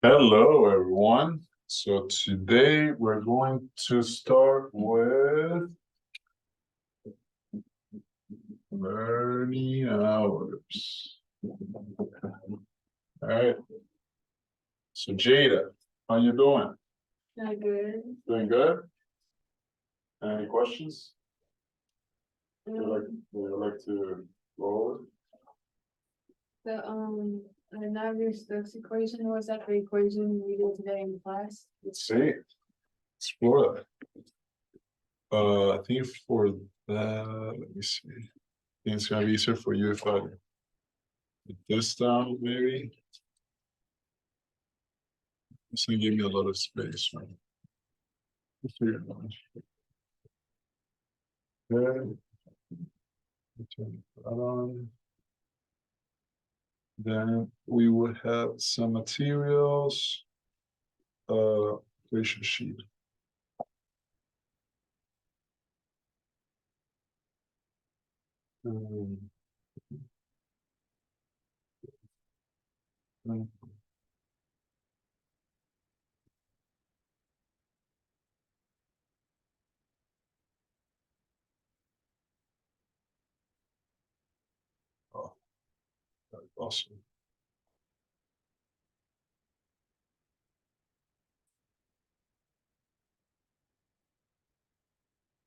Hello, everyone. So today we're going to start with learning hours. All right. So Jada, how you doing? Not good. Doing good? Any questions? Um, Would you like to go over? the Navier-Stokes equation, was that the equation we did today in class? Let's see. Explore that. I think for that, let me see. I think it's gonna be easier for you if I put this down, maybe. It's gonna give me a lot of space, right? We'll figure it out. Okay. Turn that on. Then we would have some materials, equation sheet. Um, oh, awesome.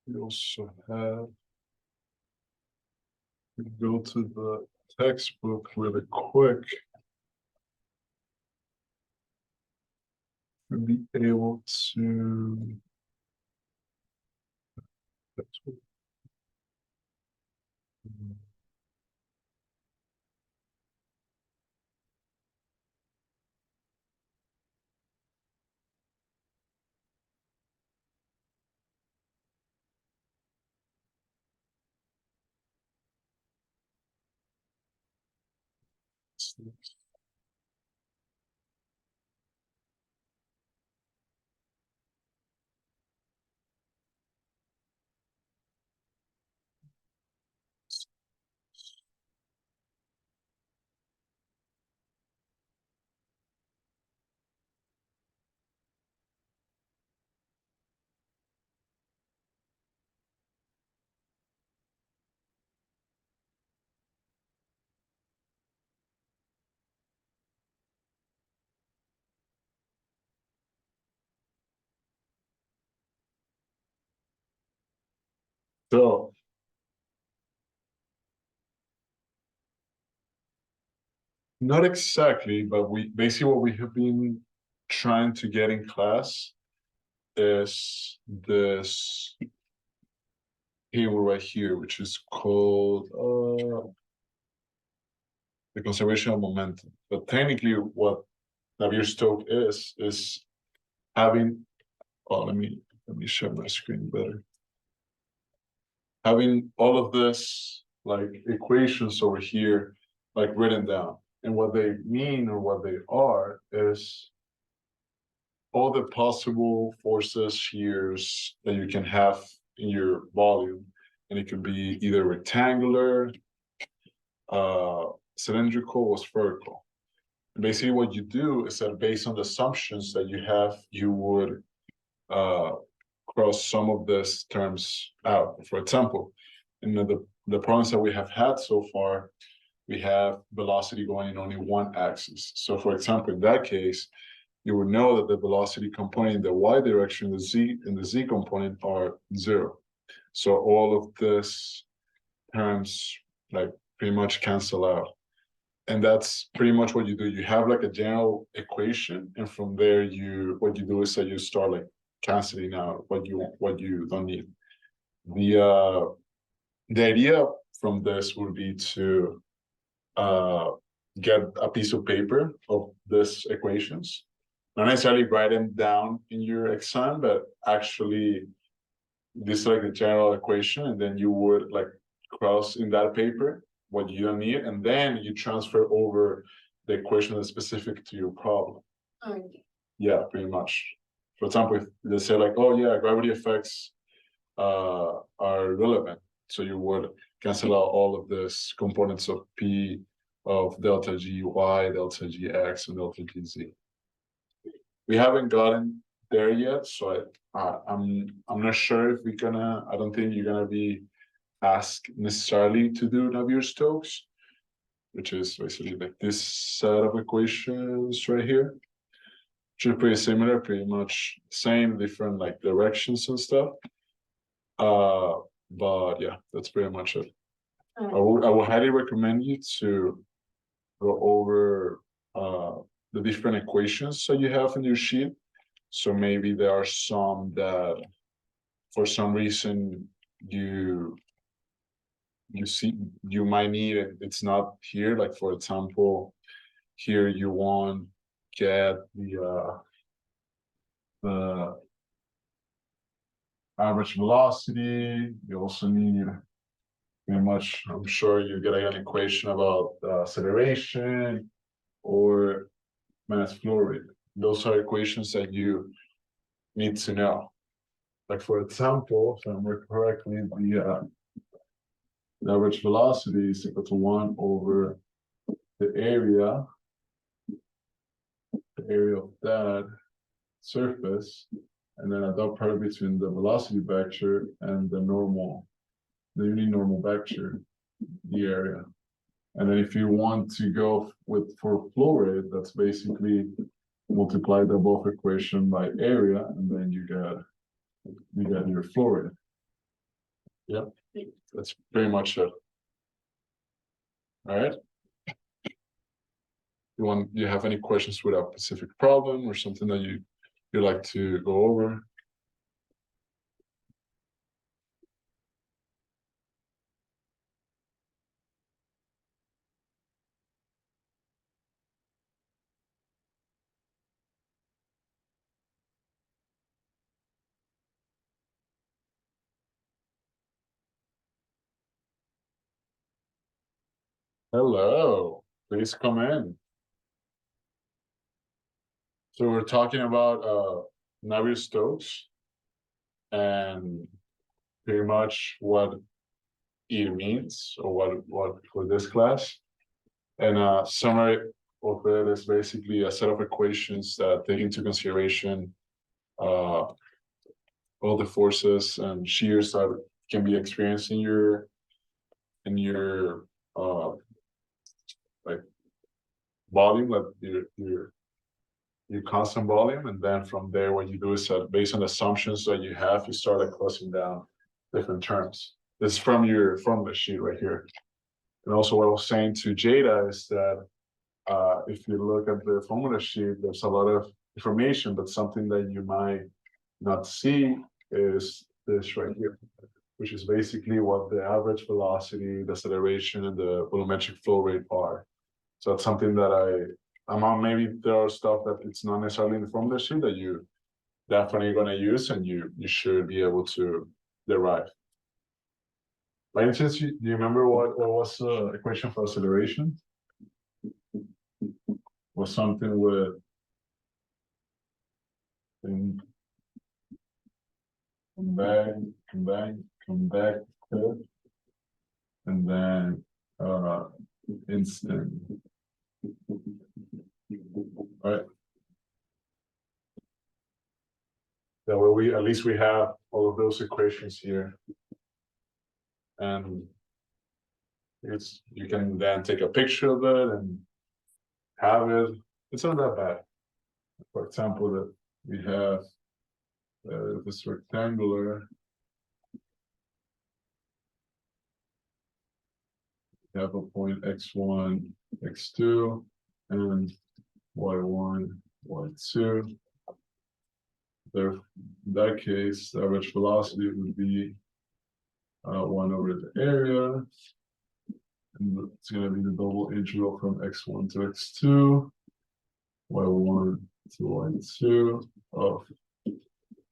We also have, we go to the textbook really quick and be able to. So not exactly, but we basically what we have been trying to get in class is this table right here, which is called the conservation of momentum. But technically, what Navier-Stokes is having. Oh, let me share my screen better. Having all of this like equations over here, like written down, and what they mean or what they are is all the possible forces, shears that you can have in your volume, and it could be either rectangular, cylindrical, or spherical. And basically, what you do is that based on the assumptions that you have, you would uh, cross some of these terms out. For example, in the problems that we have had so far, we have velocity going in only one axis. So, for example, in that case, you would know that the velocity component in the y direction, the z and the z component are zero. So all of this terms like pretty much cancel out. And that's pretty much what you do. You have like a general equation, and from there what you do is that you start like canceling out what you don't need. The the idea from this would be to uh get a piece of paper of these equations, not necessarily write them down in your exam, but actually this is like the general equation, and then you would like cross in that paper what you don't need, and then you transfer over the equation that's specific to your problem. Yeah, pretty much. For example, if they say like, oh yeah, gravity effects are relevant, so you would cancel out all of this components of P of delta G Y, delta G X, and delta G Z. we haven't gotten there yet, so I'm not sure if we're gonna. I don't think you're gonna be asked necessarily to do Navier-Stokes, which is basically like this set of equations right here, which are pretty similar, pretty much same, different like directions and stuff. But yeah, that's pretty much it. I would highly recommend you to go over the different equations that you have in your sheet. So maybe there are some that for some reason you see you might need it, it's not here. Like for example, here you want get the average velocity. You also need pretty much, I'm sure you get an equation about acceleration or mass flow rate. Those are equations that you need to know. Like for example, if I remember correctly, the average velocity is equal to 1 over the area of that surface, and then a dot product between the velocity vector and the unit normal vector, the area. And then if you want to go for flow rate, that's basically multiply the above equation by area, and then you get your flow rate. Yeah, that's pretty much it. All right. You have any questions with a specific problem or something that you like to go over? Hello, please come in. So we're talking about Navier-Stokes and pretty much what it means, or what for this class. And summary of it is basically a set of equations that take into consideration all the forces and shears that can be experienced in your like volume, like your constant volume, and then from there what you do is that based on the assumptions that you have, you start like closing down different terms. This is from your formula sheet right here. And also what I was saying to Jada is that if you look at the formula sheet, there's a lot of information, but something that you might not see is this right here, which is basically what the average velocity, the acceleration, and the volumetric flow rate are. So that's something that maybe there are stuff that it's not necessarily in the formula sheet that you definitely going to use, and you should be able to derive. By any chance, do you remember what was the equation for acceleration? Was something with come back, and then instant. All right. That way we at least we have all of those equations here. And you can then take a picture of it and have it. It's not that bad. For example, that we have this rectangular. We have a point x1, x2, and y1, y2. There, in that case, the average velocity would be 1 over the area. And it's going to be the double integral from x1 to x2, y1 to y2 of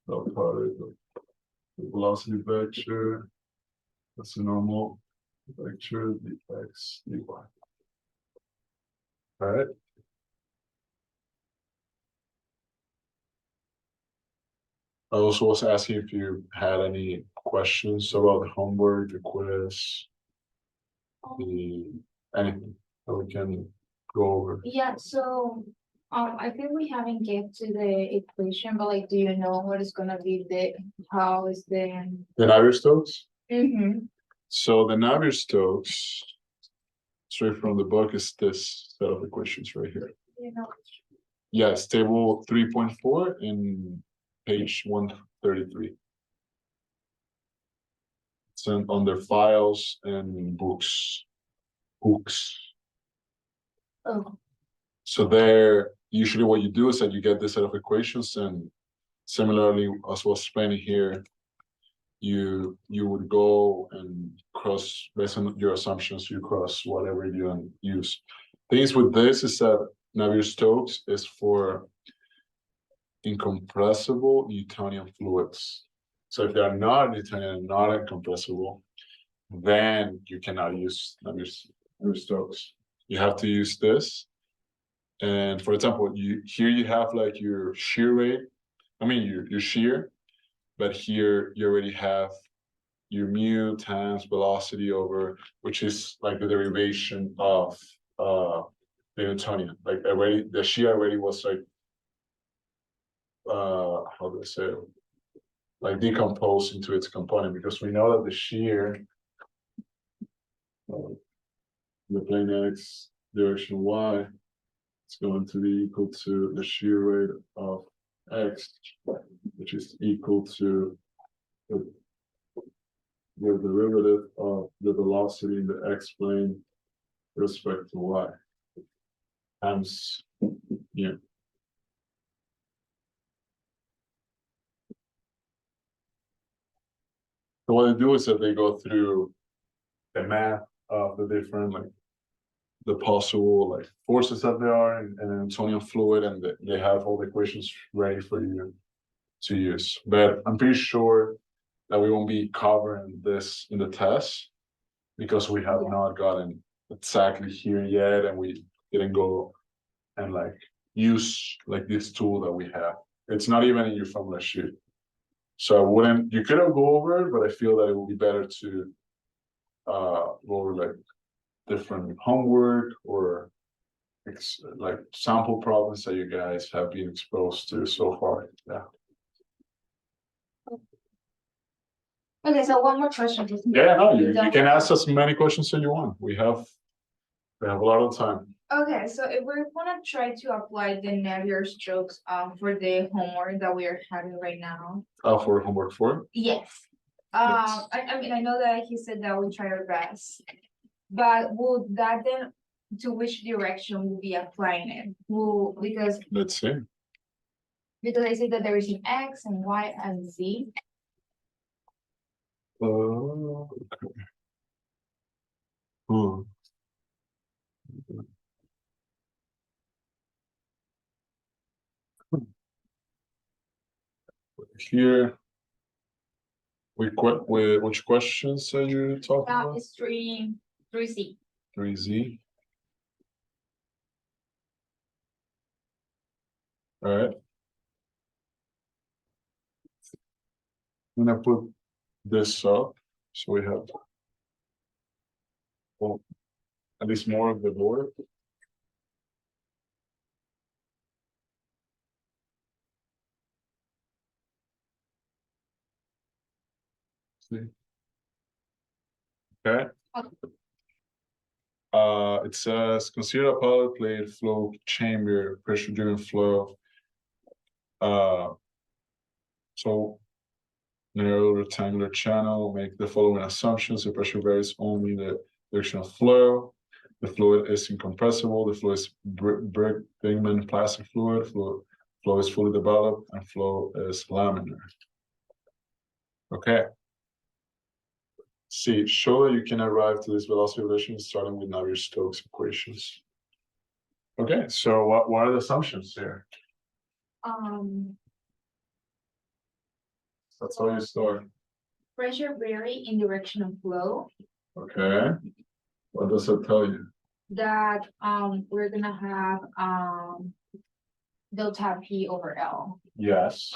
the product of the velocity vector. That's a normal vector, dx, dy. All right. I also was asking if you had any questions about the homework, the quiz, anything that we can go over. Yeah, so I think we haven't get to the equation, but like, do you know what is gonna be how is the? The Navier-Stokes? Mm-hmm. So the Navier-Stokes, straight from the book, is this set of equations right here. You know, Yes, table 3.4 in page 133. It's on their files and books. oh, So there, usually what you do is that you get this set of equations, and similarly, as was explaining here, you would go and cross based on your assumptions, you cross whatever you use. Things with this is that Navier-Stokes is for incompressible Newtonian fluids. So if they are not Newtonian and not incompressible, then you cannot use Navier-Stokes. You have to use this. And for example, here you have like your shear rate. I mean your shear, but here you already have your mu times velocity over, which is like the derivation of the Newtonian. Like already the shear already was like how do I say it? Like decomposed into its component, because we know that the shear the plane x direction y is going to be equal to the shear rate of x, which is equal to the derivative of the velocity in the x plane respect to y times yeah. So what they do is that they go through the math of the different like the possible like forces that there are in an Newtonian fluid, and they have all the equations ready for you to use. But I'm pretty sure that we won't be covering this in the test because we have not gotten exactly here yet, and we didn't go and like use like this tool that we have. It's not even in your formula sheet. So I wouldn't, you could go over it, but I feel that it would be better to go over like different homework or like sample problems that you guys have been exposed to so far. Yeah. okay, so one more question. Yeah, no, you can ask us many questions that you want. We have a lot of time. Okay, so if we're gonna try to apply the Navier-Stokes for the homework that we are having right now. For homework 4. Yes. Yes. I mean, I know that he said that we try our best, but would that then, to which direction will be applying it? Let's see. Because I see that there is an X and Y and Z. Okay. Hmm. Here, which questions are you talking That about? is three C. 3Z. All right. I'm gonna put this up so we have well, at least more of the board. See. Okay. It says consider a pilot plate flow chamber pressure driven flow. So narrow rectangular channel, make the following assumptions. The pressure varies only the direction of flow. The fluid is incompressible. The fluid is brick, pigment, plastic fluid. Flow is fully developed, and flow is laminar. Okay. See, show that you can arrive to this velocity relation starting with Navier-Stokes equations. Okay, so what are the assumptions here? That's how you start. Pressure vary in direction of flow. Okay. What does it tell you? That we're gonna have delta P over L. Yes.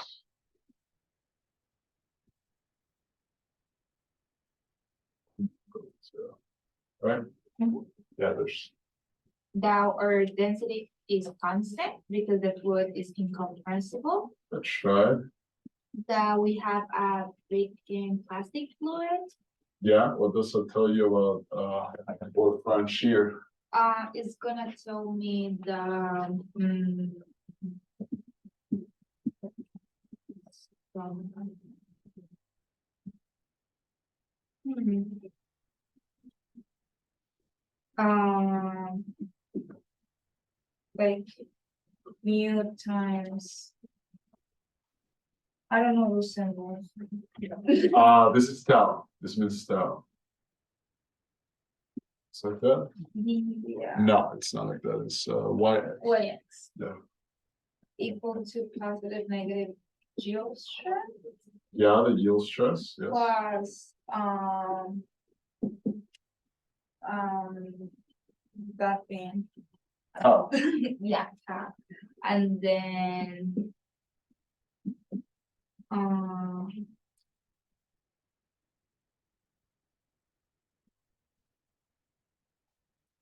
So, right? Mhm. Yeah, there's That our density is constant because the fluid is incompressible. That's right. That we have a breaking plastic fluid. Yeah, what does it tell you about both French shear? It's gonna tell me the hmm, um, like mu times. I don't know those symbols. This is tau. This means tau. It's like that? Yeah. No, it's not like that. It's y. Yx Yeah. equal to positive negative yield strength Yeah, the yield stress. Yes. plus that thing. Oh. Yeah, and then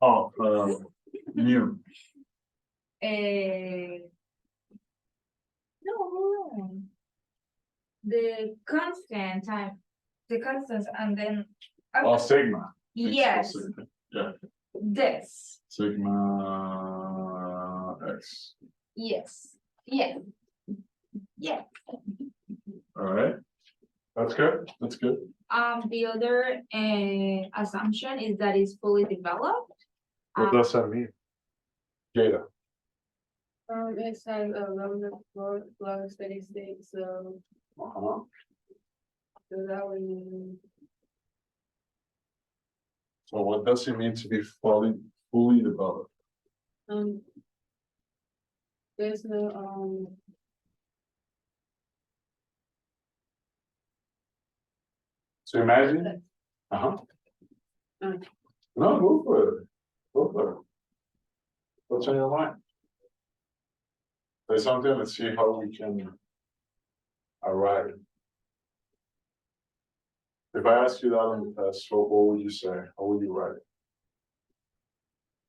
Oh, mu. No, hold on. The constant time, the constants, and then Oh, sigma. yes, Sigma. Yeah. this, Sigma x. yes, yeah, yeah. All right. That's good. That's good. The other assumption is that it's fully developed. What does that mean? Jada. It's like a low steady state, so Uh-huh. that would mean So what does it mean to be fully developed? um there's no So imagine. Uh-huh. Mm. No, go for it. Go for it. What's on your mind? Say something. Let's see how we can arrive. If I ask you that on the test, what would you say? How would you write it?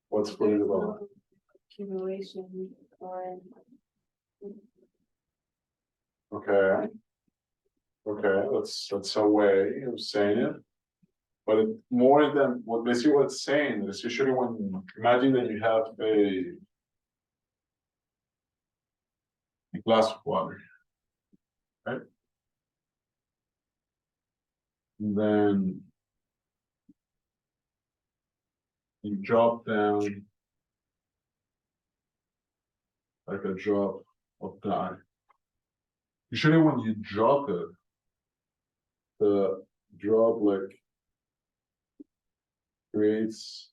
What's fully there's developed? no accumulation or Okay. Okay, that's a way of saying it. But it, more than what basically what it's saying is usually when imagine that you have a glass of water, right? And then you drop down like a drop of dye. Usually when you drop it, the drop like creates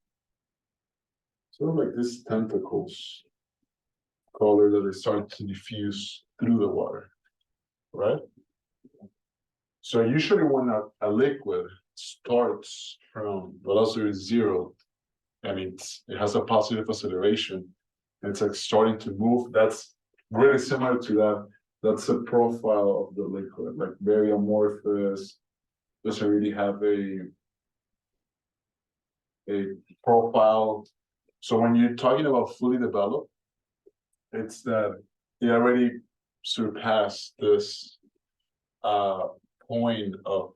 sort of like these tentacles color that is starting to diffuse through the water, right? So usually when a liquid starts from velocity 0 and it has a positive acceleration, and it's like starting to move, that's really similar to that. That's the profile of the liquid, like very amorphous, doesn't really have a profile. So when you're talking about fully developed, it's that it already surpassed this point of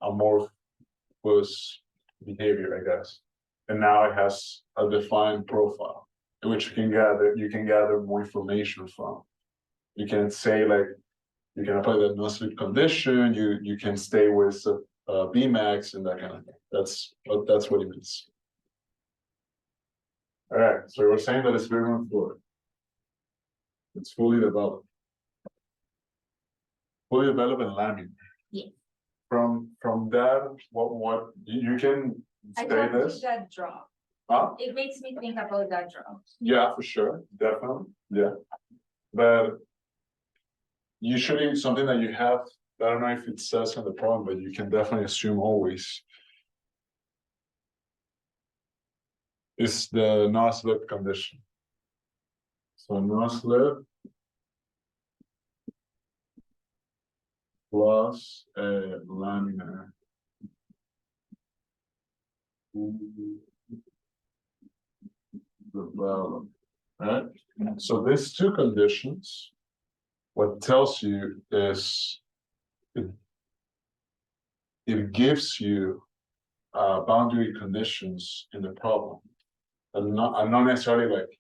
amorphous behavior, I guess. And now it has a defined profile, which you can gather more information from. You can say like you can apply the no-slip condition, you can stay with Bmax and that kind of thing. That's what it means. All right, so we're saying that it's very fluid. It's fully developed. Fully developed and laminar. Yeah. From that, what you can I say told you this? that drop. Huh? It makes me think about that drop. Yeah, for sure, definitely, yeah. But usually something that you have, I don't know if it says in the problem, but you can definitely assume always is the no-slip condition. So no-slip plus a laminar. Developed. right? So these two conditions, what tells you is it gives you boundary conditions in the problem. And not necessarily like,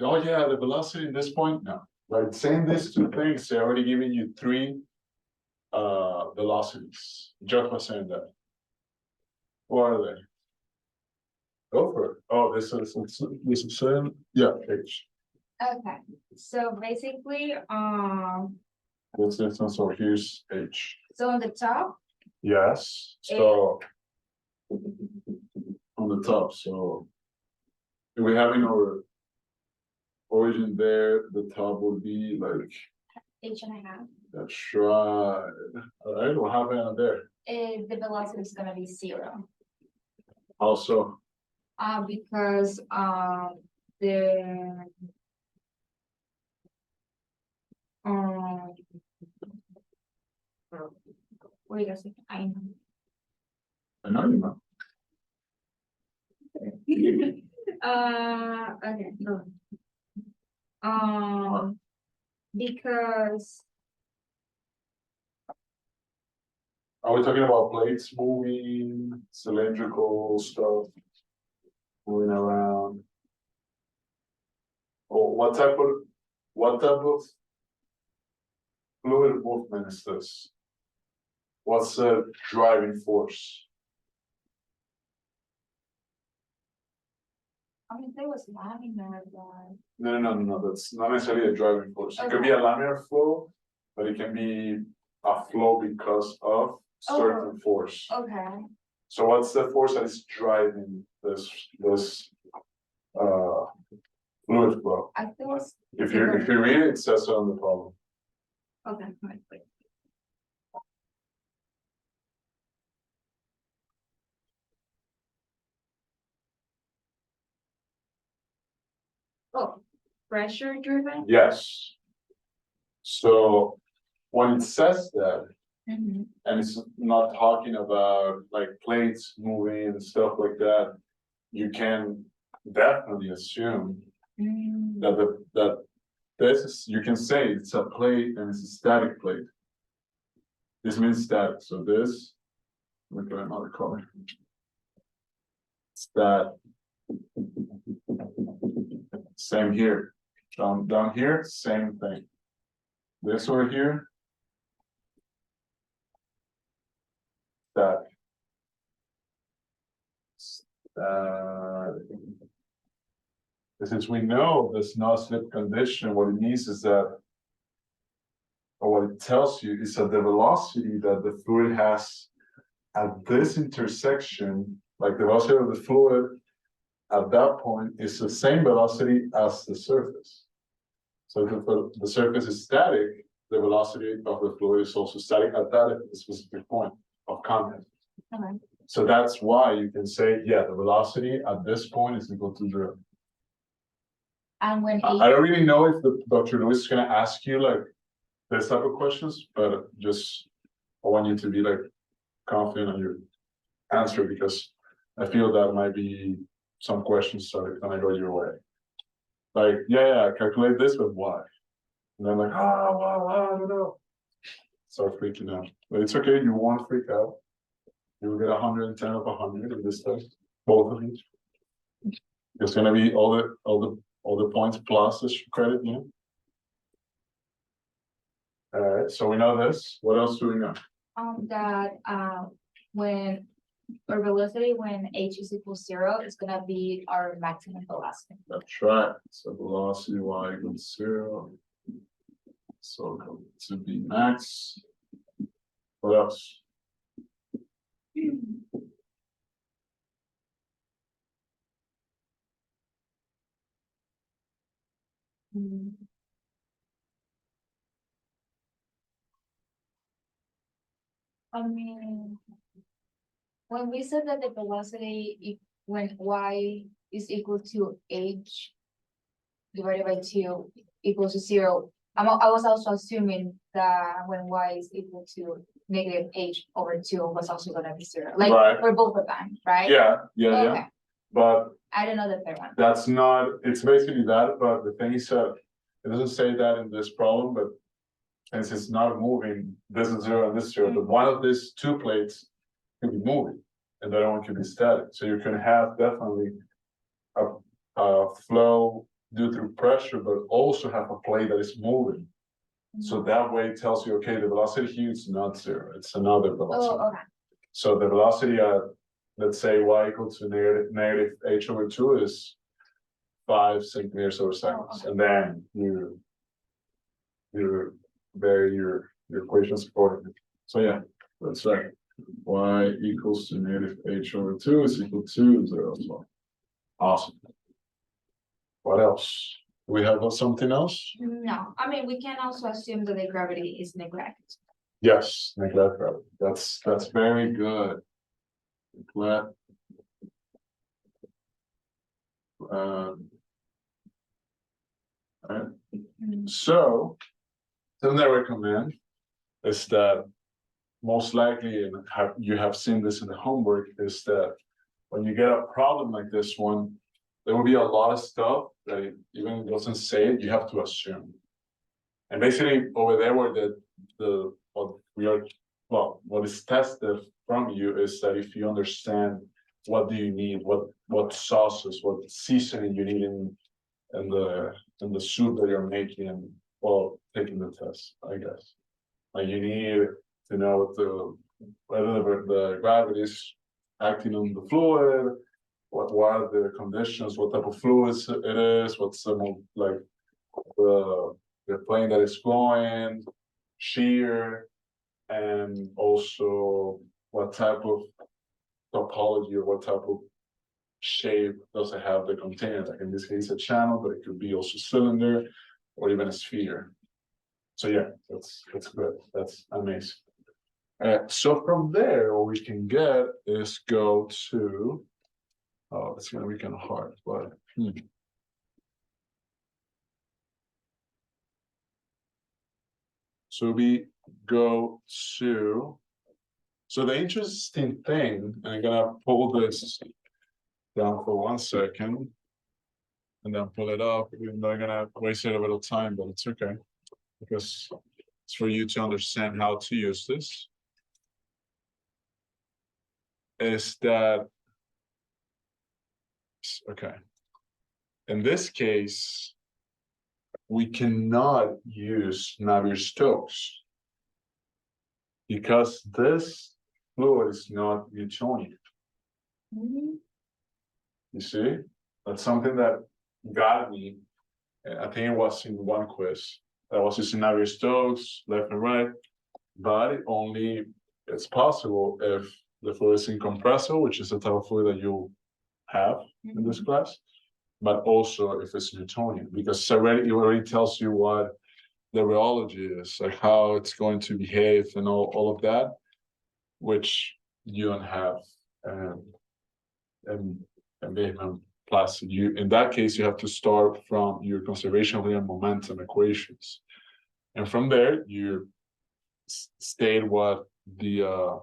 oh yeah, the velocity at this point, no. Like saying these two things, they're already giving you three velocities, just by saying that. What are they? Go for it. Oh, this is yeah, H. Okay, so basically, This distance, so here's H. so on the top, Yes, so on the top, so we have in our origin there, the top would be like, H1/2, that's right. All right, what happened there? the velocity is gonna be 0. Also, Because, the. Wait a second, I know. I know you know. Okay, no. Because, Are we talking about plates moving, cylindrical stuff moving around? Or what type of fluid movement is this? What's the driving force? I mean, there was laminar, but. No, that's not necessarily a driving force. It could be a laminar flow, but it can be a flow because of certain force. Okay, So what's the force that is driving this fluid flow? I think it was. If you read it, it says so on the problem. Okay, wait. Oh, pressure driven? Yes. So when it says that, Mhm. and it's not talking about like plates moving and stuff like that, you can definitely assume Mm. that this is, you can say it's a plate and it's a static plate. This means static. So this, let me get another color. It's that. Same here. Down here, same thing. This over here, that. Since we know this no-slip condition, what it means is that, or what it tells you is that the velocity that the fluid has at this intersection, like the velocity of the fluid at that point is the same velocity as the surface. So if the surface is static, the velocity of the fluid is also static at that specific point of contact. Okay. So that's why you can say, yeah, the velocity at this point is equal to 0. And when I don't really know if Dr. Lewis is gonna ask you like this type of questions, but just I want you to be like confident on your answer because I feel that might be some questions that are gonna go your way. Like, yeah, calculate this, but why? And then like, well, I don't know. Start freaking out. But it's okay, you won't freak out. You will get 110 of 100 in this test, both of you. It's gonna be all the points plus this credit, yeah. All right, so we know this. What else do we know? That, when our velocity, when h is equals 0, it's gonna be our maximum velocity. That's right. So velocity y equals 0. So go to be max. What else? Mm. I mean, when we said that the velocity, when y is equal to h divided by 2 equals to 0, I was also assuming that when y is equal to negative h over 2 was also gonna be 0, like Right. for both of them, right? Yeah. Okay. But I don't know the third one. That's not, it's basically that, but the thing is that it doesn't say that in this problem, but since it's not moving, this is zero and this is zero, but one of these two plates can be moving and the other one can be static. So you can have definitely a flow due through pressure, but also have a plate that is moving. So that way it tells you, okay, the velocity here is not zero, it's another velocity. Oh, okay. So the velocity at, let's say, y equal to negative h over 2 is 5 centimeters over seconds, okay. and then you vary your equations accordingly. So yeah, that's right. Y equals to negative h over 2 is equal to 0 as well. Awesome. What else? Do we have something else? No, I mean, we can also assume that the gravity is neglect. Yes, neglect gravity. That's very good. Neglect. Right. So, something I recommend is that most likely, and you have seen this in the homework, is that when you get a problem like this one, there will be a lot of stuff that even doesn't say it, you have to assume. And basically over there where what is tested from you is that if you understand what do you need, what sauces, what seasoning you need in the soup that you're making while taking the test, I guess. Like you need to know whether the gravity is acting on the fluid, what are the conditions, what type of fluids it is, what's the plane that is going, shear, and also what type of topology or what type of shape does it have the container. Like in this case, a channel, but it could be also cylinder or even a sphere. So yeah, that's good. That's amazing. So from there, what we can get is go to, oh, it's gonna be kind of hard, but so we go to, so the interesting thing, I'm gonna pull this down for 1 second and then pull it up, even though I'm gonna waste a little time, but it's okay because it's for you to understand how to use this. Is that, okay, in this case, we cannot use Navier-Stokes because this fluid is not Newtonian. You see, that's something that got me. I think it was in one quiz that was using Navier-Stokes left and right, but it's possible if the fluid is incompressible, which is the type of fluid that you have in this class, but also if it's Newtonian, because it already tells you what the rheology is, like how it's going to behave and all of that, which you don't have and BME plastic. In that case, you have to start from your conservation of linear momentum equations, and from there you state what the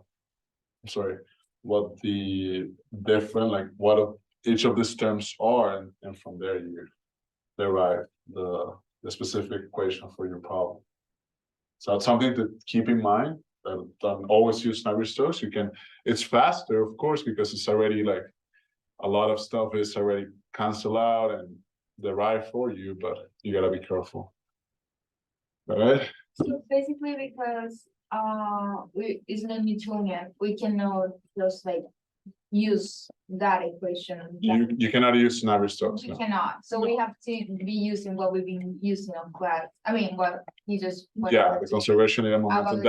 different, like what each of these terms are, and from there you derive the specific equation for your problem. So it's something to keep in mind. Don't always use Navier-Stokes. It's faster, of course, because it's already like a lot of stuff is already canceled out and derived for you, but you gotta be careful. All right. So basically, because it's not Newtonian, we cannot just like use that equation. You cannot use Navier-Stokes. We No. cannot, so we have to be using what we've been using on class. I mean, what you just. Yeah, the conservation of momentum.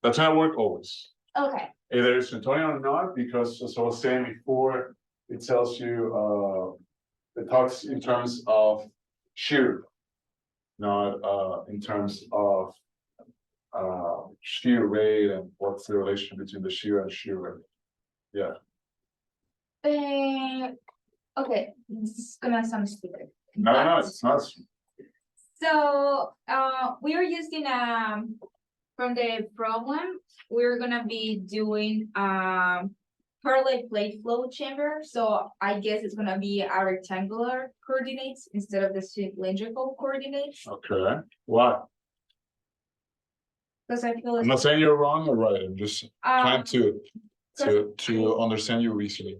That's how it works always. Okay. Either it's Newtonian or not, because as I was saying before, it tells you it talks in terms of shear, not in terms of shear rate and what's the relation between the shear and shear rate. Yeah. Okay, this is gonna sound stupid. No, it's not. So, we are using, from the problem, we're gonna be doing, parallel plate flow chamber, so I guess it's gonna be a rectangular coordinates instead of the cylindrical coordinates. Okay, why? Because I feel I'm it's, not saying you're wrong or right, I'm just trying um, to understand your reasoning.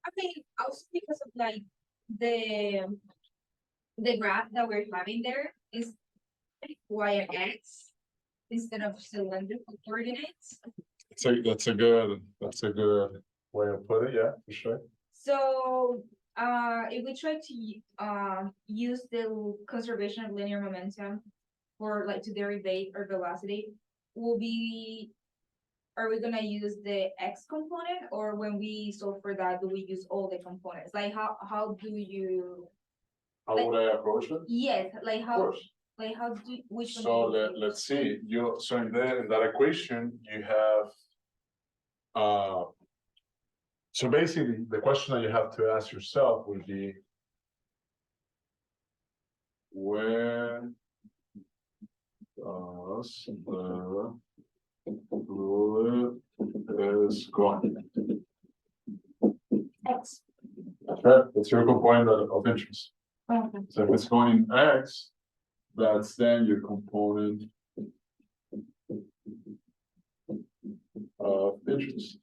I mean, also because of like the graph that we're having there is y and x instead of cylindrical coordinates. That's a good way of putting it, yeah, for sure. So, if we try to, use the conservation of linear momentum for like to derivate our velocity, will be, are we gonna use the x component, or when we solve for that, do we use all the components? Like, how do you, How would I approach it? yes, like Of how, course. like how do, which one? So do you use? let's see, so in that equation, you have. So basically, the question that you have to ask yourself would be. Where does the fluid is going? X. That's right, that's your component of interest. Okay. So if it's going in X, that's then your component of interest.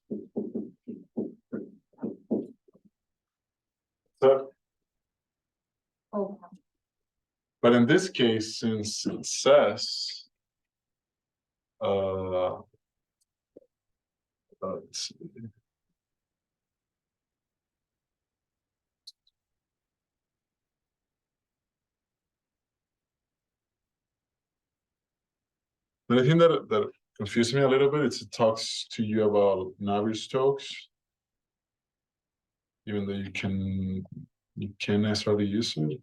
So, Oh, but in this case, since it says, let's see. The thing that confused me a little bit is it talks to you about Navier-Stokes, even though you can't necessarily use it.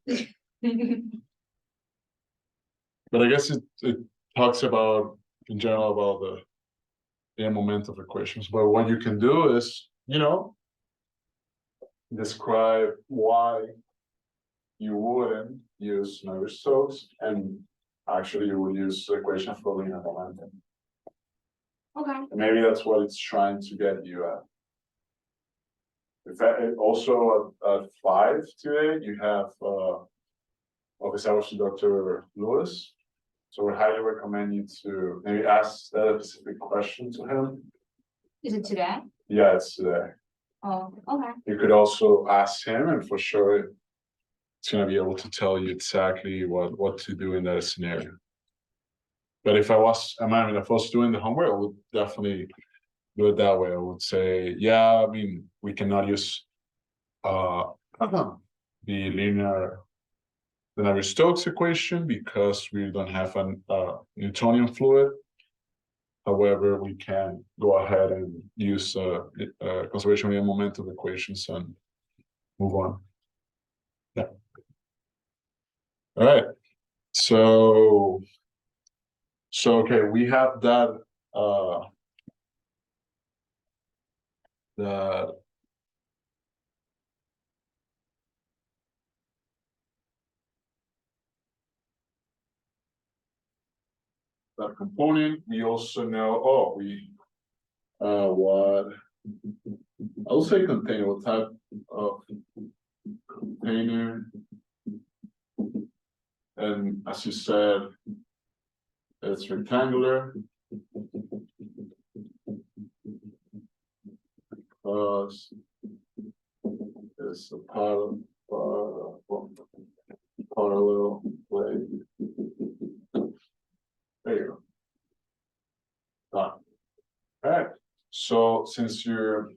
But I guess it talks about in general about the momentum equations. But what you can do is, describe why you wouldn't use Navier-Stokes, and actually you would use the equation for linear momentum. okay. Maybe that's what it's trying to get you at. In fact, also at 5 today, you have office hours to Dr. Lewis. So we highly recommend you to maybe ask that specific question to him. Is it today? Yeah, it's today. Oh, okay. You could also ask him, and for sure, it's gonna be able to tell you exactly what to do in that scenario. But if I mean, if I was doing the homework, I would definitely do it that way. I would say, yeah, I mean, we cannot use the Navier-Stokes equation because we don't have an Newtonian fluid. However, we can go ahead and use conservation of momentum equations and move on. Yeah. All right. So okay, we have that that component. We also know, what I'll say container, what type of container, and as you said, it's rectangular because it's a parallel plate. There you go. Done. All right. So since your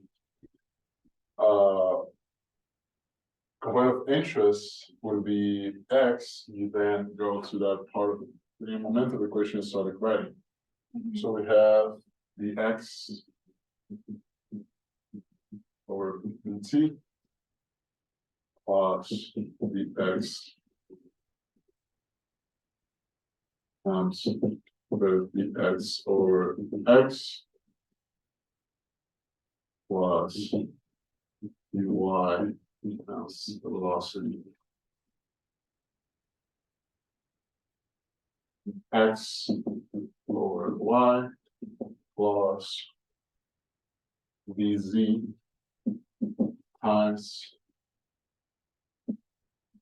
component of interest would be X, you then go to that part of the momentum equation and start writing. So we have the X over T plus the X times the X over X plus the Y times the velocity. X over Y plus VZ times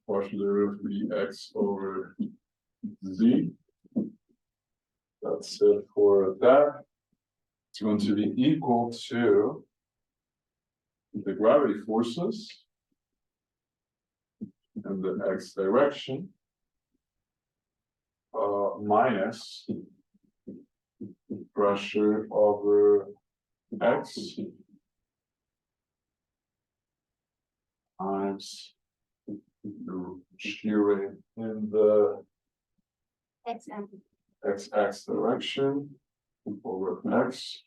partial derivative VX over Z. That's it for that. It's going to be equal to the gravity forces in the X direction minus pressure over X times the shear rate in the X direction over X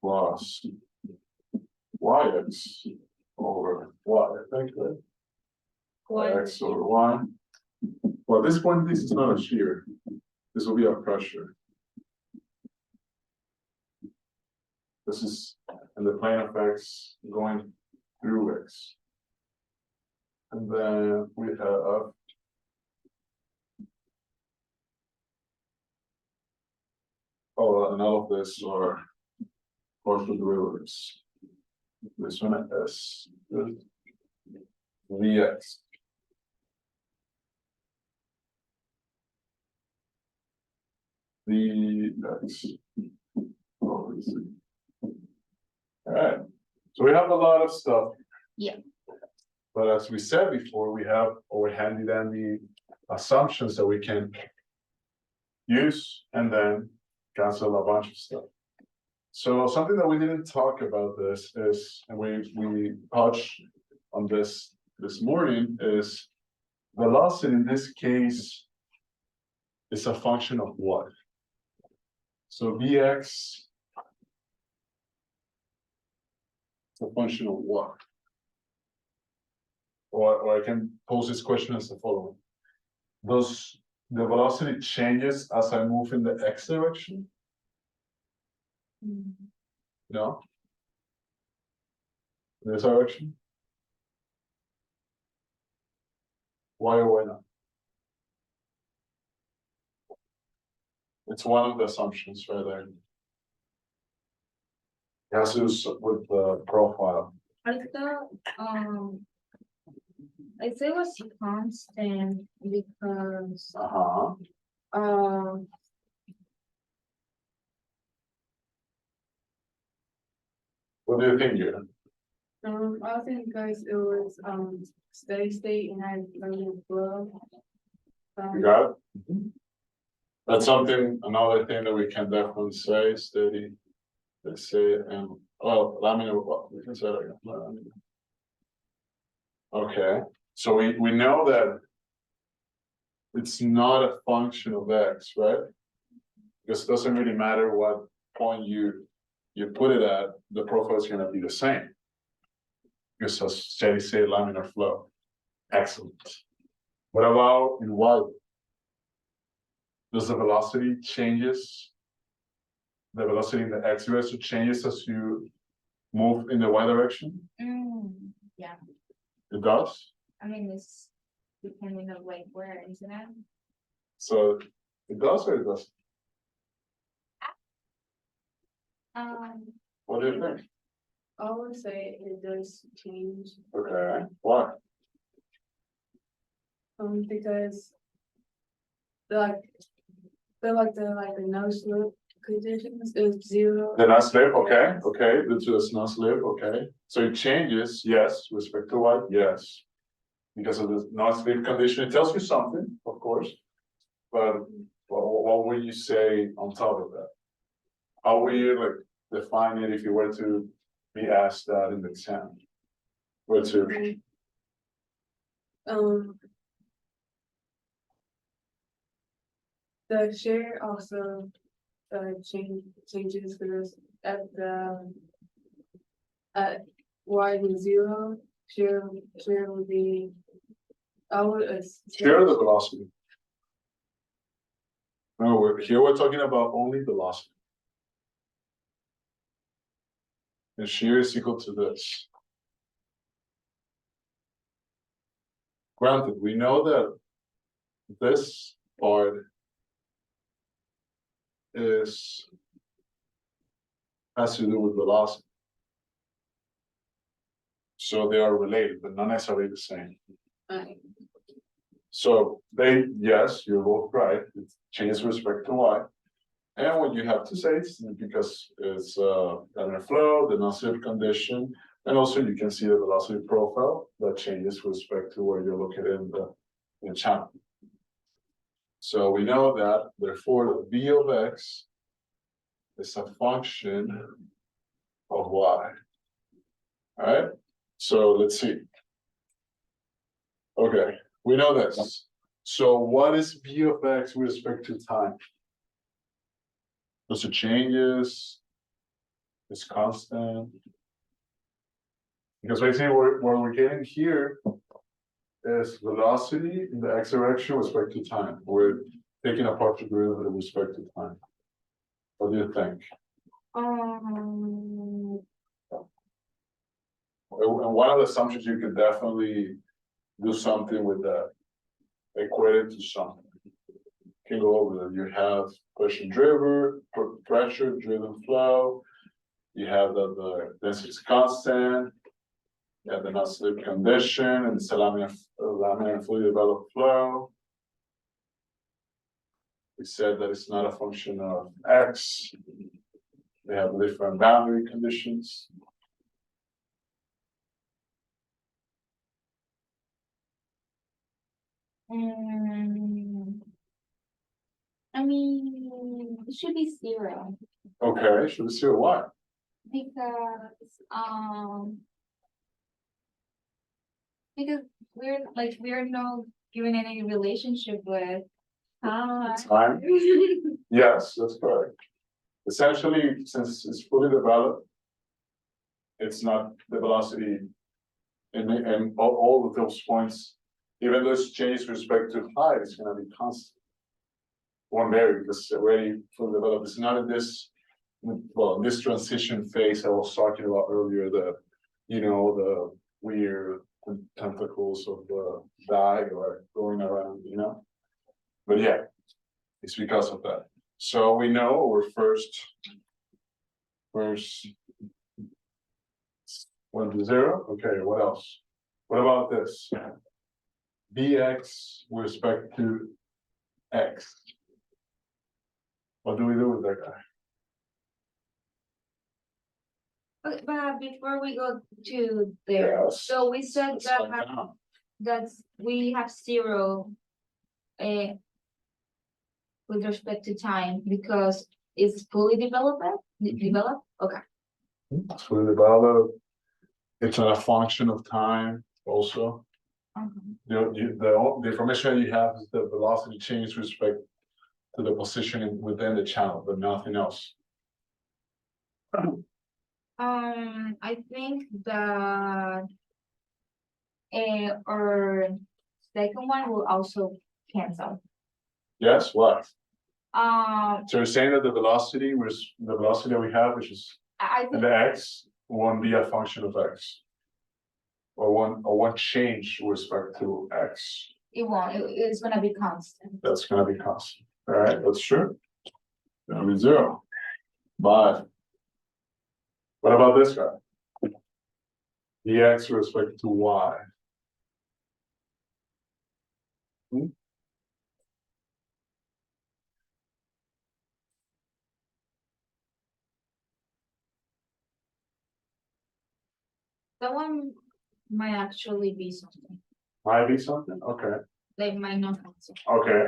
plus YX over Y, I think, right? X over Y. Well, at this point, this is not a shear. This will be a pressure. This is in the plane of X going through X. And then we have and all of this are partial derivatives. This one is Vx. Vx over Z. All right. So we have a lot of stuff. Yeah. But as we said before, we have our handy dandy assumptions that we can use and then cancel a bunch of stuff. So something that we didn't talk about this is, and we touched on this morning, is velocity in this case is a function of what? So Vx is a function of what? Or I can pose this question as the following. Does the velocity changes as I move in the X direction? No? This direction? Why or why not? It's one of the assumptions right there. It has to do with the profile. I thought, I say it was constant because, What do you think, here? I think guys it was steady state and had flow. You got it? That's something, another thing that we can definitely say, steady. Let's say, and well, laminar, we can say that again. Laminar. Okay, so we know that it's not a function of X, right? Because it doesn't really matter what point you put it at, the profile is going to be the same. Because a steady state laminar flow. Excellent. What about in Y? Does the velocity changes? The velocity in the X direction changes as you move in the Y direction? yeah, It does? I mean, it's depending on like where, isn't it? So it does or it doesn't? What do you think? I would say it does change. Okay, why? Because the the no slip conditions is 0. The non-slip, okay, due to the non-slip, okay. So it changes, yes, with respect to what? Yes. Because of the non-slip condition, it tells you something, of course. But what would you say on top of that? How would you like define it if you were to be asked that in the exam? Were to the share also changes because at y is 0, share would be share the velocity. No, here we're talking about only velocity. And shear is equal to this. Granted, we know that this part is has to do with velocity. So they are related, but not necessarily the same. Alright. So yes, you're both right, it changes with respect to y. And what you have to say is because it's laminar flow, the non-slip condition, and also you can see the velocity profile that changes with respect to where you're located in the channel. So we know that therefore the v of x is a function of y. Alright, so let's see. Okay, we know this. So what is v of x with respect to time? Does it changes? It's constant. Because basically what we're getting here is velocity in the x direction with respect to time. We're taking a partial derivative with respect to time. What do you think? And one of the assumptions you could definitely do something with that, equate it to something. Can go over that. You have pressure driven flow. You have that the density is constant. You have the non-slip condition, and it's a laminar fully developed flow. We said that it's not a function of x. They have different boundary conditions. I mean, it should be 0 Okay, should we see why? because we're not given any relationship with Time? Yes, that's correct. Essentially, since it's fully developed, it's not the velocity in all of those points, even though it's changed with respect to height, it's gonna be constant. One vary because it's already fully developed. It's not in this, well, this transition phase I was talking about earlier, the weird tentacles of the dye or going around, But yeah, it's because of that. So we know we're first 1 to 0. Okay, what else? What about this? Bx with respect to x. What do we do with that guy? But before we go to there, Yes. so we said Let's that find out. we have 0 with respect to time because it's fully developed. Okay. It's fully developed. It's not a function of time also. The information you have is the velocity change with respect to the positioning within the channel, but nothing else. I think that our second one will also cancel. Yes, what? Um, So you're saying that the velocity that we have, which is I in think the x, won't be a function of x. Or one change with respect to x. it won't, it's gonna be constant. That's gonna be constant. All right, that's true. That'll be 0. But what about this guy? Dx with respect to y. That one might actually be something. Might be something, okay, They might not cancel. okay.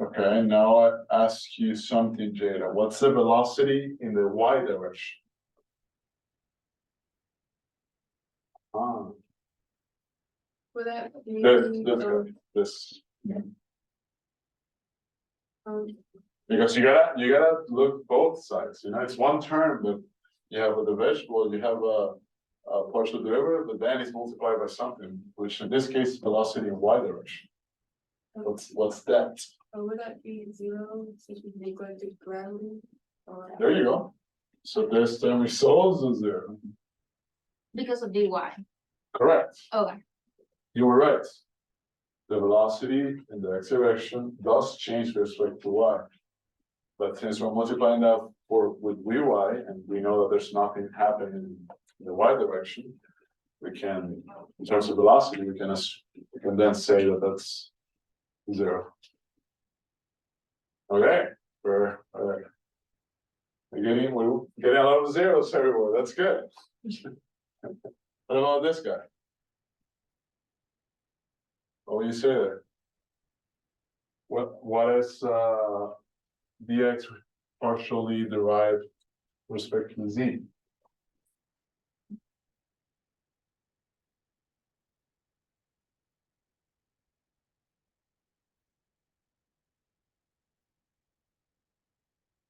Okay, now I ask you something, Jada. What's the velocity in the y direction? Would that be, This. um, Because you gotta look both sides, it's one term, but you have with the vegetable, you have a partial derivative, but then it's multiplied by something, which in this case, velocity in y direction. What's that? would that be 0 since we equal to gravity? Or There you go. So this term resolves as 0. Because of dy. Correct. Okay. You were right. The velocity in the x direction does change with respect to y. But since we're multiplying that with Vy, and we know that there's nothing happening in the y direction, we can, in terms of velocity, we can then say that that's 0. Okay, we're getting a lot of zeros everywhere. That's good. What about this guy? What do you say there? What is dx partially derived with respect to z?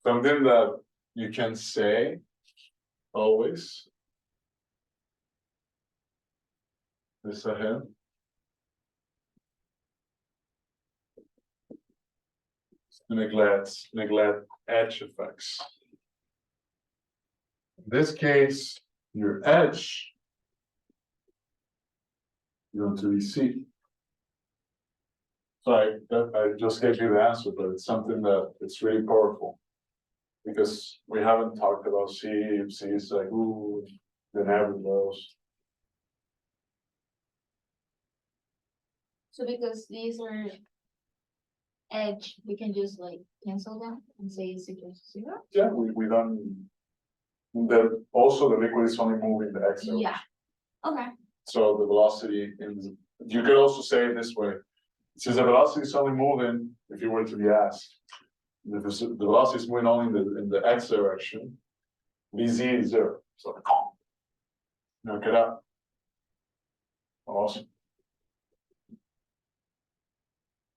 Something that you can say always. This ahead. Neglect edge effects. In this case, your edge is going to be C. Sorry, I just gave you the answer, but it's something that it's really powerful. Because we haven't talked about C, if C is like, ooh, then average those. So because these are edge, we can just like cancel them and say it's equal to 0? Yeah, we done. Then also the liquid is only moving the x direction. Yeah, okay. So the velocity you could also say it this way. Since the velocity is only moving, if you were to be asked, if the velocity is moving only in the x direction, Vz is 0. So knock it out. Awesome.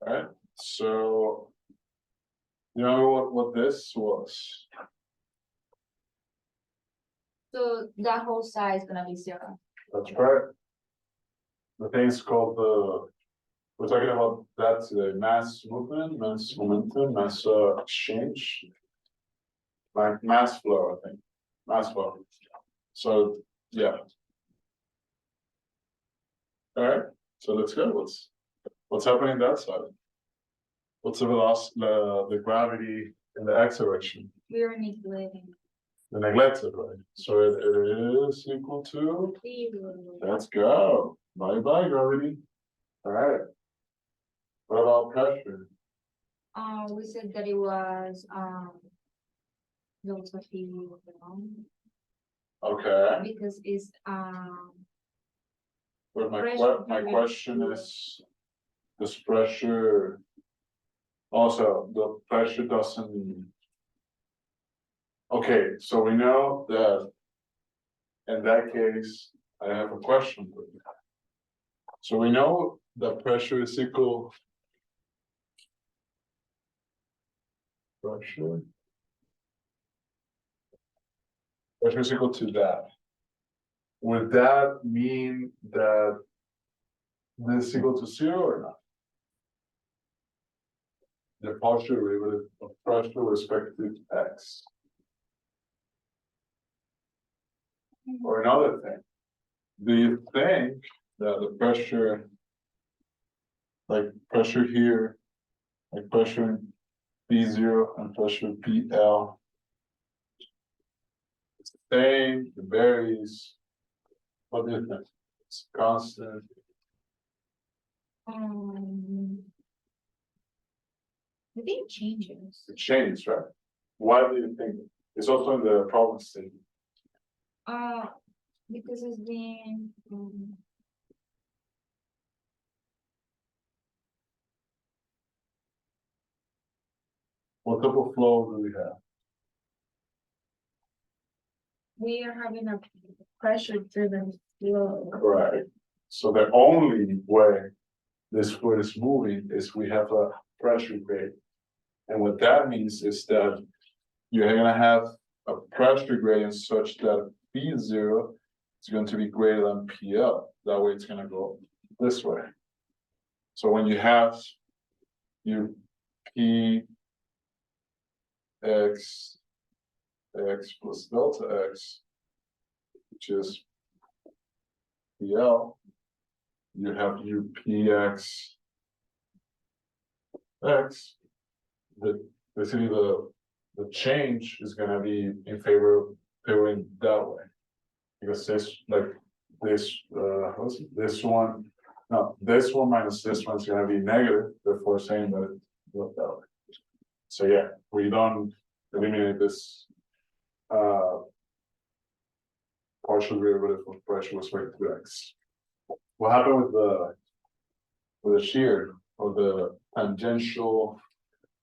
All right. So you know what this was? So that whole side is gonna be 0. That's right. The thing is called we're talking about that today, mass movement, mass momentum, mass exchange, like mass flow, I think, mass flow. So yeah. All right. So let's go. What's happening that side? What's the velocity, the gravity in the x direction? We are neglecting The neglected, right? So it is equal to. 0. Let's go. Bye bye, gravity. All right. What about pressure? We said that it was delta P Okay. because it's But pressure my driven question flow. is, this pressure. Also, the pressure doesn't. Okay, so we know that. In that case, I have a question for you. So we know that pressure is equal. Pressure is equal to that. Would that mean that this is equal to 0 or not? The partial derivative of pressure with respect to x. Or another thing, do you think that the pressure, like pressure here, like pressure in P0 and pressure PL, it's the same, it varies? What do you think? It's constant. I think it changes. It changes, right? Why do you think? It's also in the problem statement. Because it's been What type of flow do we have? we are having a pressure driven flow. Right. So the only way this fluid is moving is we have a pressure gradient. And what that means is that you're gonna have a pressure gradient such that P0 is going to be greater than PL. That way it's gonna go this way. So when you have your P x plus delta x, which is PL, you have your PX x, basically the the change is gonna be in favoring that way. Because this, like, this, how's it? This one, no, this one minus this one's gonna be negative, therefore saying that it looked that way. So yeah, we don't eliminate this, partial derivative of pressure with respect to x. What happened with the shear or the tangential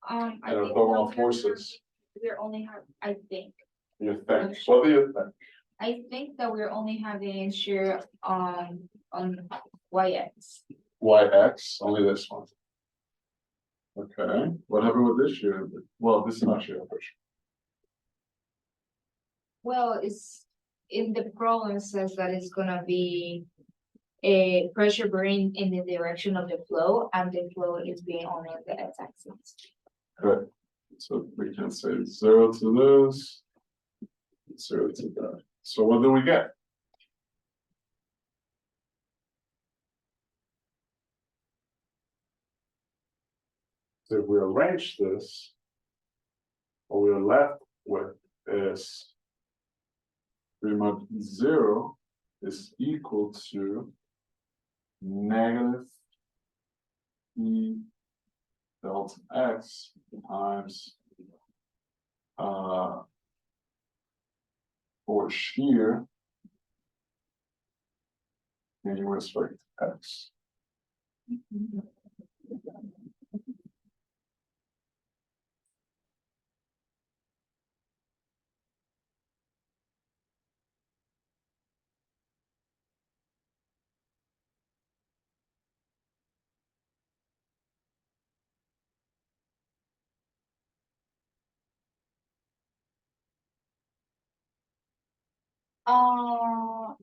I and think orthogonal that forces? we're only have, I think, You think, what do you think? I think that we're only having shear on y-x. Yx, only this one. Okay, what happened with this shear? Well, this is not shear pressure. Well, it's in the problem says that it's gonna be a pressure bearing in the direction of the flow, and the flow is being only on the x-axis. Correct. So we can say 0 to this, 0 to that. So what do we get? So if we arrange this, what we're left with is pretty much 0 is equal to negative E delta x times for shear in respect to x.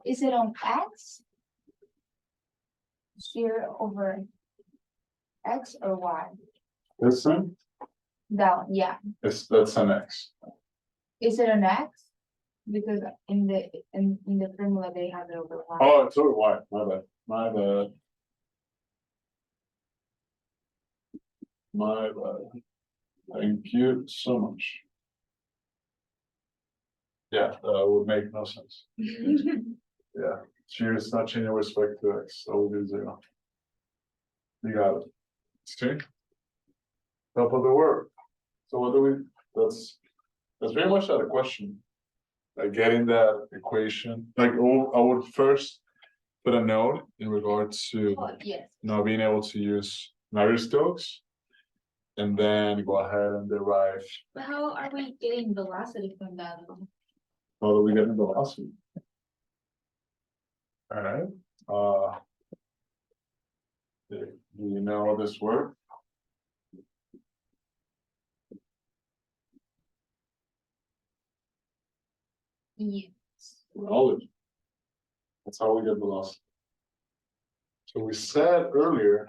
Is it on x? Shear over x or y? This thing Down, yeah. that's an x. Is it an x? Because in the formula they have it over y. Oh, it's over y. My bad. My bad. My bad. Thank you so much. Yeah, would make no sense. Yeah, shear is not changing with respect to x, so we'll do 0. You got it. See? Top of the word. So what do we, that's very much not a question. Like getting that equation, like I would first put a note in regards to Oh, yes. not being able to use Navier-Stokes. And then go ahead and derive, But how are we getting velocity from that? how do we get in velocity? All right, do you know how this works? Yes. Knowledge. That's how we get velocity. So we said earlier.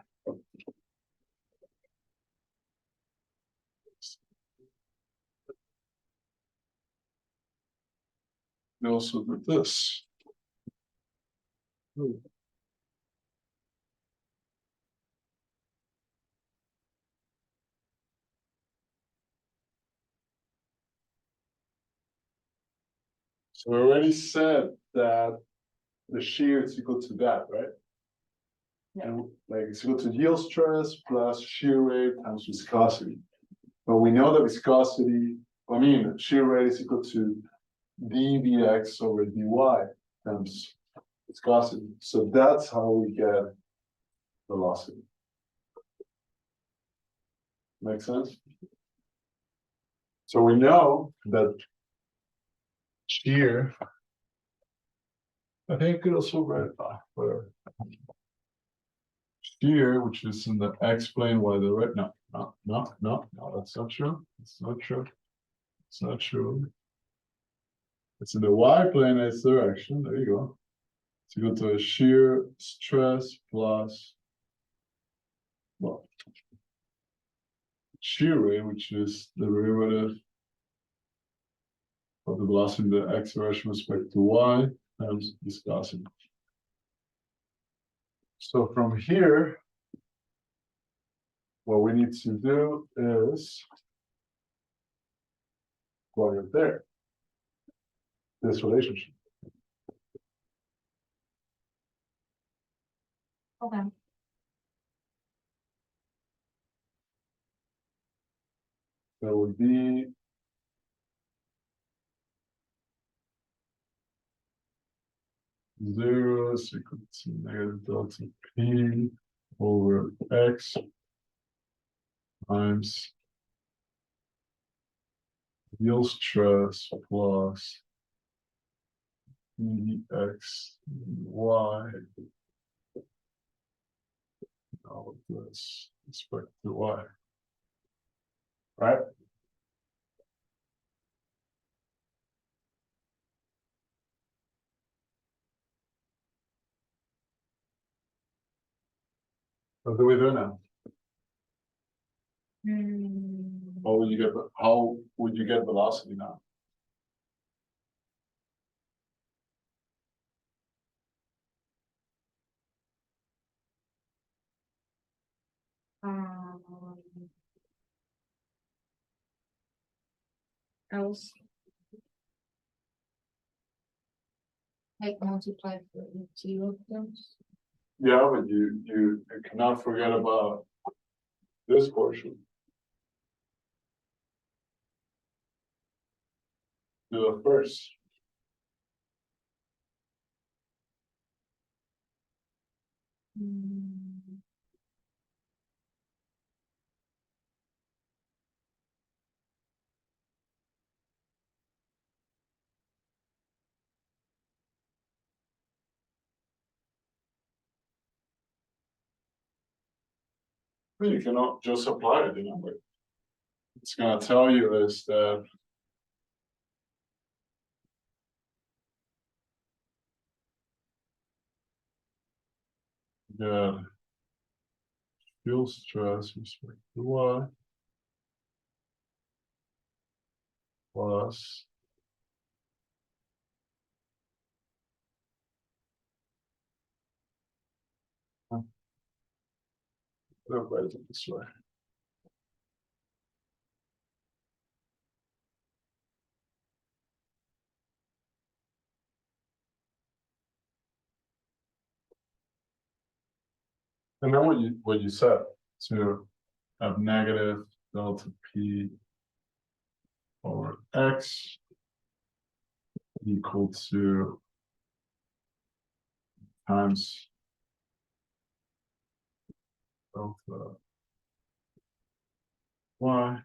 We also did this. So we already said that the shear is equal to that, right? Yeah. And like it's equal to yield stress plus shear rate times viscosity. But we know that viscosity, shear rate is equal to dvx over dy times viscosity. So that's how we get velocity. Make sense? So we know that shear, I think I could also write it down, whatever. Shear, which is in the x plane, y the right? No, that's not true. It's not true. It's not true. It's in the y plane, it's direction. There you go. It's equal to a shear stress plus, well, shear rate, which is the derivative of the velocity in the x direction with respect to y times viscosity. So from here, what we need to do is while you're there. This relationship. Okay. There would be zero is equal to negative delta P over X times yield stress plus X Y. All of this respect to Y. Right? What do we do now? How would you get velocity now? Else. Like multiply for each of them. Yeah, but you cannot forget about this portion. Do it first. You cannot just apply it, but it's gonna tell you is that the fuel stress respect to Y plus write it this way. And then what you said to have negative delta P over X equal to times delta Y.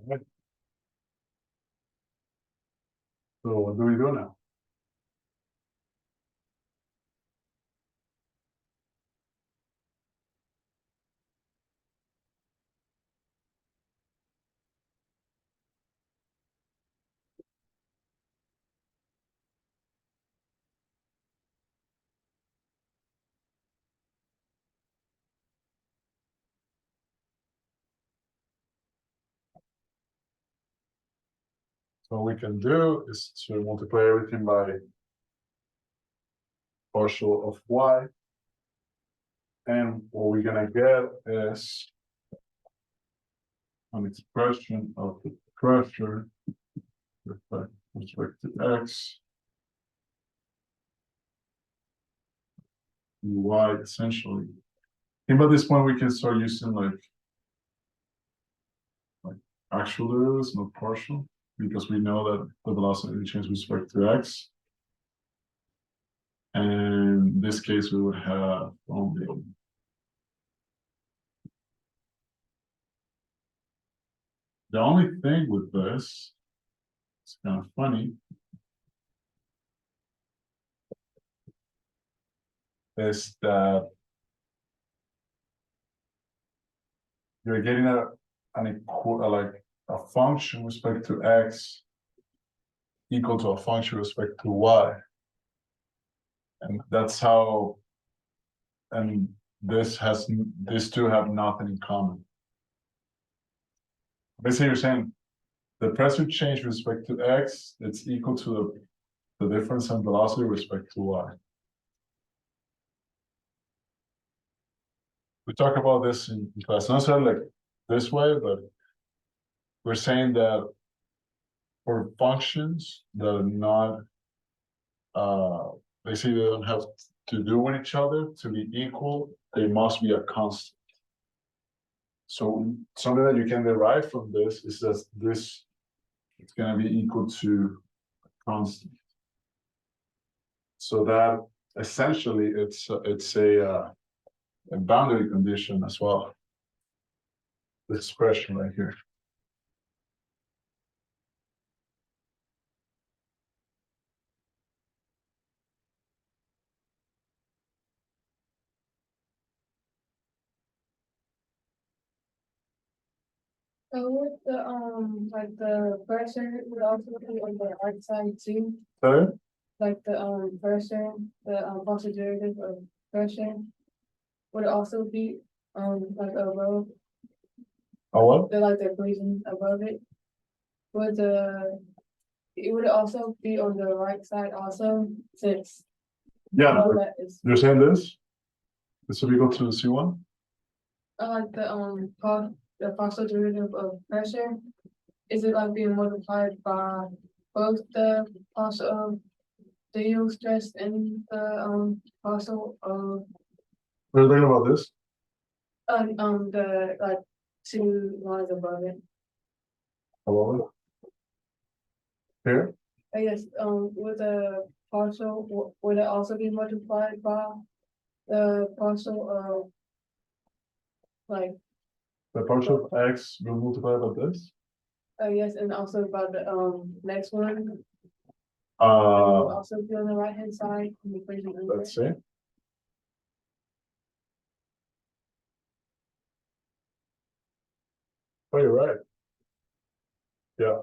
Right. So what do we do now? So what we can do is to multiply everything by partial of Y. And what we're gonna get is an expression of the pressure with respect to X, Y essentially. And by this point, we can start using like actual derivatives, not partial, because we know that the velocity changes with respect to X. And in this case, we would have only the only thing with this, it's kind of funny, is that you're getting a function with respect to X equal to a function with respect to Y. And that's how, and these two have nothing in common. Basically, you're saying the pressure change with respect to X, it's equal to the difference in velocity with respect to Y. We talk about this in class, not necessarily like this way, but we're saying that for functions that are not, basically they don't have to do with each other to be equal, they must be a constant. So something that you can derive from this is that this it's going to be equal to a constant. So that essentially it's a boundary condition as well. This expression right here. So with the, like the pressure would also be on the right side too, Sorry? like the, pressure, the, partial derivative of pressure. Would it also be, like above, Oh what? the, like the equation above it? Would the, it would also be on the right side also, since Yeah, all that is, you're saying this? This will be equal to C1? like the partial derivative of pressure. Is it like being multiplied by both the partial of the yield stress and the, partial of, We're thinking about this. the, like, two lines above it? Hello? Here? I guess, with the partial, would it also be multiplied by the partial of, like, The partial of X will multiply by this? I guess, and also by the, next one? Would Uh, also be on the right hand side in the equation. let's see. Oh, you're right. Yeah.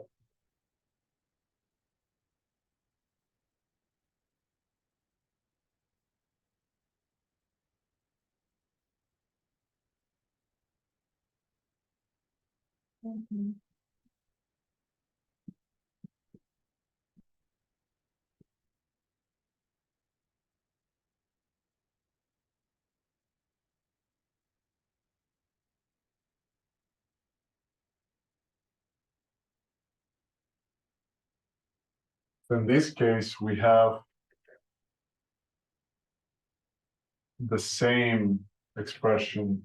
Mhm. In this case, we have the same expression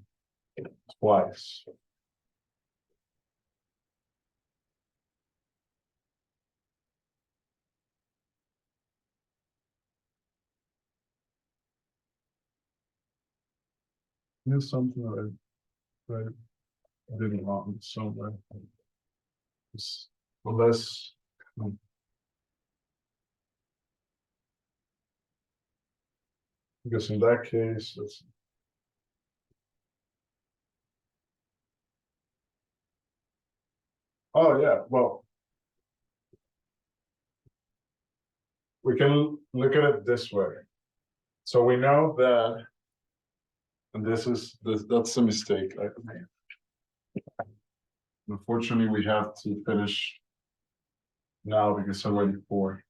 twice. Here's something that I didn't want somewhere. Unless. Because in that case, it's. Oh, yeah, well. We can look at it this way. So we know that, and that's a mistake I made. Unfortunately, we have to finish now because I'm already 4.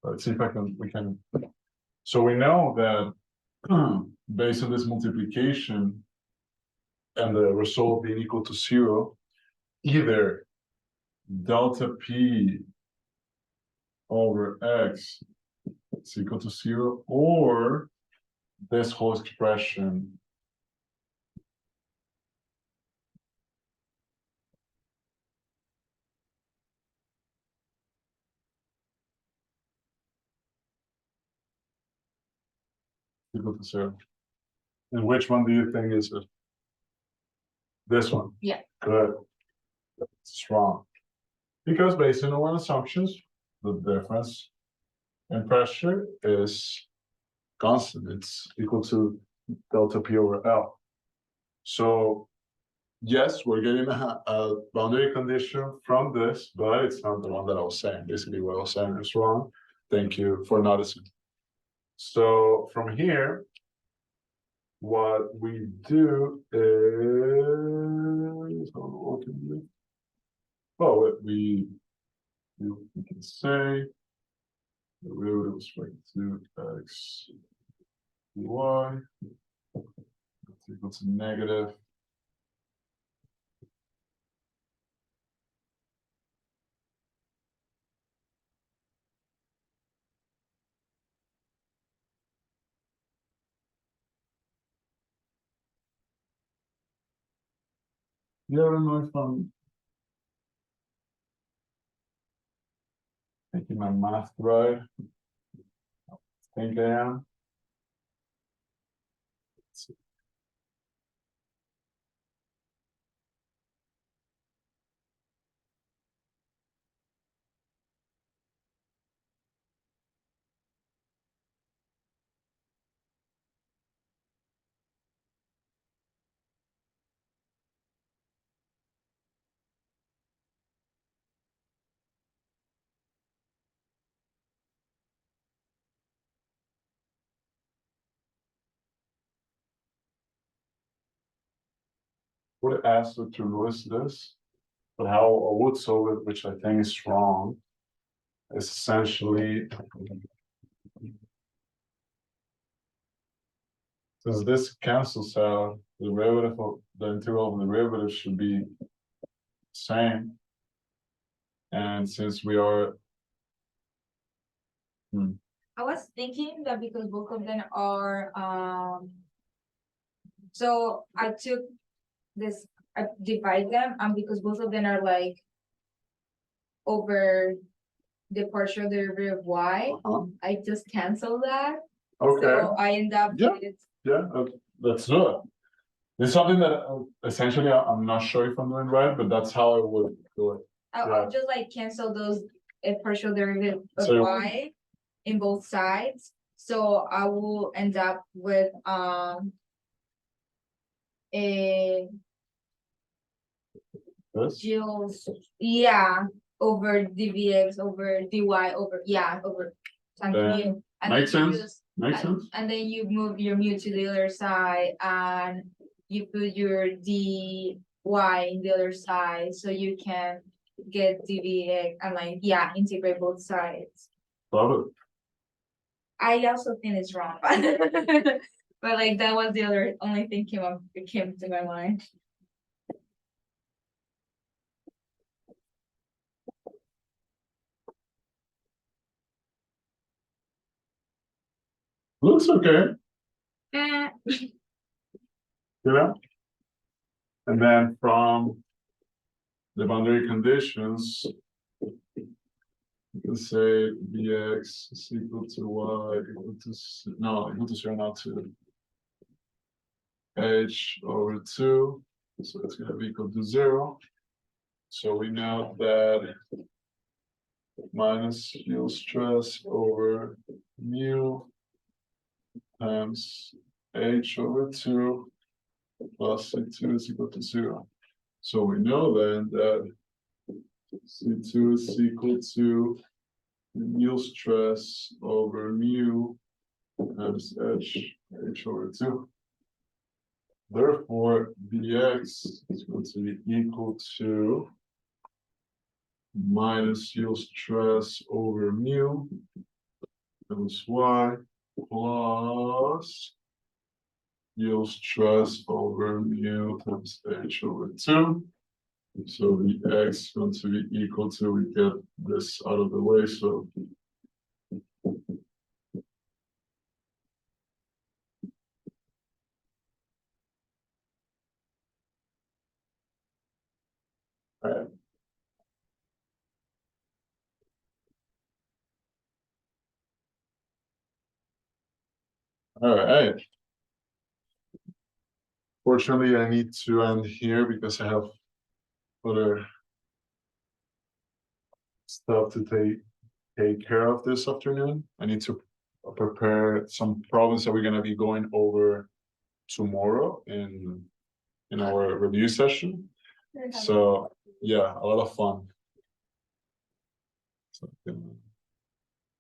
Let's see if we can. So we know that based on this multiplication and the result being equal to 0, either delta P over X is equal to 0, or this whole expression equal to 0. And which one do you think is it? This one? Yeah. Good. It's wrong. Because based on our assumptions, the difference in pressure is constant. It's equal to delta P over L. So yes, we're getting a boundary condition from this, but it's not the one that I was saying. Basically, what I was saying is wrong. Thank you for noticing. So from here, what we do is, Oh, we can say the derivative with respect to x y is equal to negative. Yeah, I don't know if I'm making my math right. I think I am. Would ask you to list this, but how I would solve it, which I think is wrong, is essentially since this cancels out, the derivative of the integral of the derivative should be the same. And since we are I was thinking that because both of them are, so I took this, I divide them, and because both of them are like over the partial derivative of y, I just cancel that. okay. So I end up Yeah. with, Yeah, let's do it. It's something that essentially I'm not sure if I'm doing right, but that's how I would do it. I'll just like cancel those partial derivative of So you- y in both sides. So I will end up with a This? Jill's, yeah, over dvx over dy over times mu. And Makes then you sense. just- Makes and- sense. And then you move your mu to the other side and you put your dy in the other side, so you can get dvx and like, integrate both sides. Love it. I also think it's wrong, but like that was the only thing came to my mind. Looks okay, Eh, you know? And then from the boundary conditions, you can say bx is equal to y equal to equal to 0 now to h over 2. So it's gonna be equal to 0. So we know that minus yield stress over mu times h over 2 plus C2 is equal to 0. So we know then that C2 is equal to yield stress over mu times h over 2. Therefore, dx is going to be equal to minus yield stress over mu times y plus yield stress over mu times h over 2. So the x is going to be equal to, we get this out of the way, so all right. Fortunately, I need to end here because I have other stuff to take care of this afternoon. I need to prepare some problems that we're gonna be going over tomorrow in our review session. So yeah, a lot of fun. So,